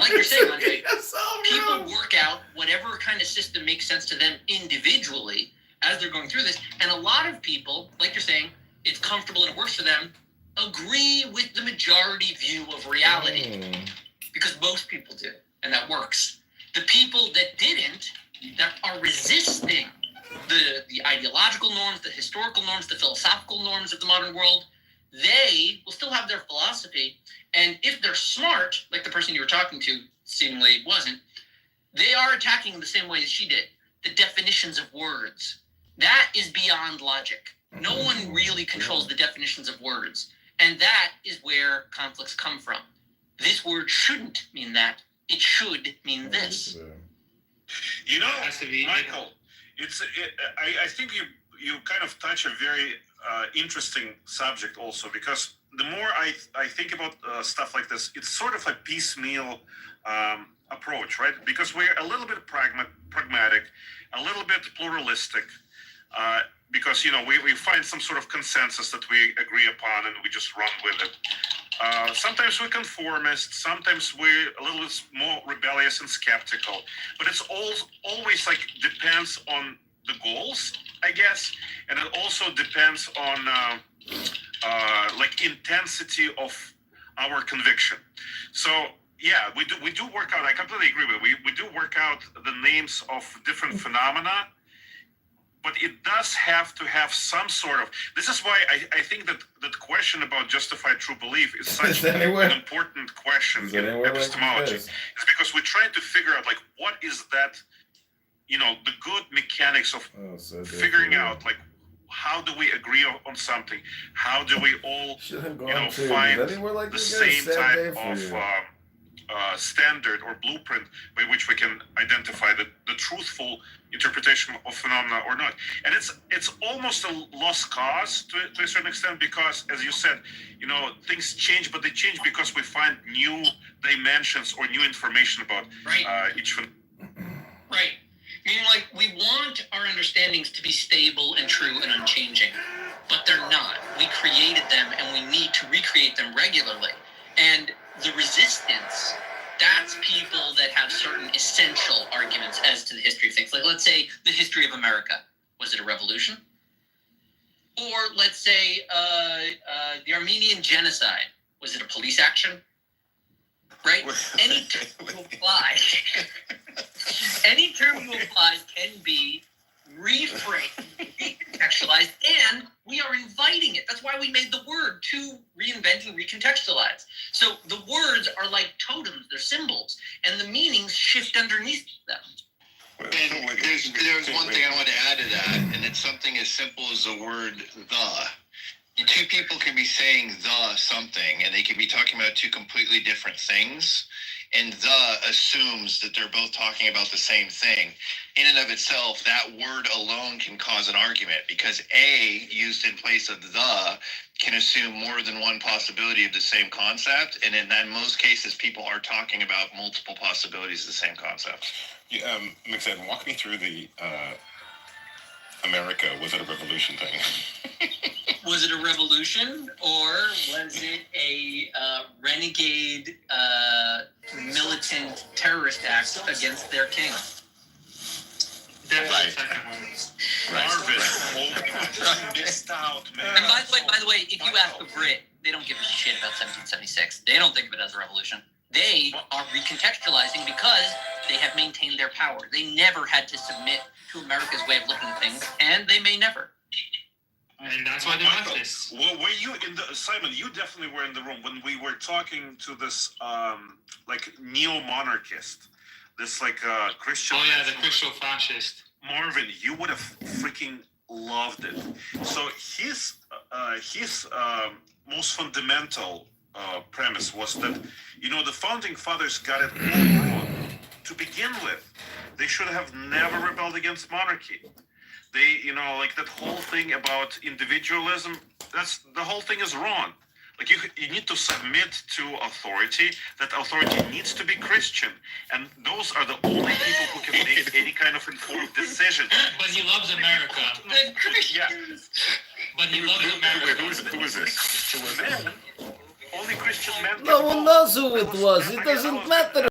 like you're saying, Andre, people work out whatever kind of system makes sense to them individually as they're going through this. And a lot of people, like you're saying, it's comfortable and it works for them, agree with the majority view of reality. Because most people do, and that works. The people that didn't, that are resisting the ideological norms, the historical norms, the philosophical norms of the modern world, they will still have their philosophy. And if they're smart, like the person you were talking to seemingly wasn't, they are attacking in the same way as she did. The definitions of words. That is beyond logic. No one really controls the definitions of words. And that is where conflicts come from. This word shouldn't mean that. It should mean this. You know, Michael, I think you kind of touch a very interesting subject also, because the more I think about stuff like this, it's sort of a piecemeal approach, right? Because we're a little bit pragmatic, a little bit pluralistic, because, you know, we find some sort of consensus that we agree upon and we just run with it. Sometimes we're conformist, sometimes we're a little bit more rebellious and skeptical, but it's always like depends on the goals, I guess, and it also depends on like intensity of our conviction. So yeah, we do work out. I completely agree with you. We do work out the names of different phenomena. But it does have to have some sort of. This is why I think that question about justified true belief is such an important question in epistemology. It's because we're trying to figure out, like, what is that, you know, the good mechanics of figuring out, like, how do we agree on something? How do we all, find the same type of standard or blueprint by which we can identify the truthful interpretation of phenomena or not? And it's almost a lost cause to a certain extent, because, as you said, you know, things change, but they change because we find new dimensions or new information about each phenomenon. Right. Meaning, like, we want our understandings to be stable and true and unchanging, but they're not. We created them and we need to recreate them regularly. And the resistance, that's people that have certain essential arguments as to the history of things. Like, let's say the history of America. Was it a revolution? Or let's say the Armenian genocide. Was it a police action? Right? Any term you apply, any term you apply can be reframed, recontextualized, and we are inviting it. That's why we made the word, to reinvent and recontextualize. So the words are like totems, they're symbols, and the meanings shift underneath them. And there's one thing I want to add to that, and it's something as simple as the word the. Two people can be saying the something, and they can be talking about two completely different things. And the assumes that they're both talking about the same thing. In and of itself, that word alone can cause an argument, because a used in place of the can assume more than one possibility of the same concept. And in most cases, people are talking about multiple possibilities of the same concept. Yeah, McZed, walk me through the America, was it a revolution thing? Was it a revolution, or was it a renegade militant terrorist act against their king? Definitely the second one. Marvin, missed out, man. And by the way, if you ask a Brit, they don't give a shit about 1776. They don't think of it as a revolution. They are recontextualizing because they have maintained their power. They never had to submit to America's way of looking at things, and they may never. And that's why they're leftists. Well, were you in the Simon? You definitely were in the room when we were talking to this like neo-monarchist, this like Christian. Oh yeah, the Christian fascist. Marvin, you would have freaking loved it. So his most fundamental premise was that, you know, the founding fathers got it all wrong. To begin with, they should have never rebelled against monarchy. They, you know, like that whole thing about individualism, the whole thing is wrong. Like you need to submit to authority. That authority needs to be Christian, and those are the only people who can make any kind of informed decision. But he loves America. Yeah. But he loves America. Who is this? Only Christian men. No one knows who it was. It doesn't matter.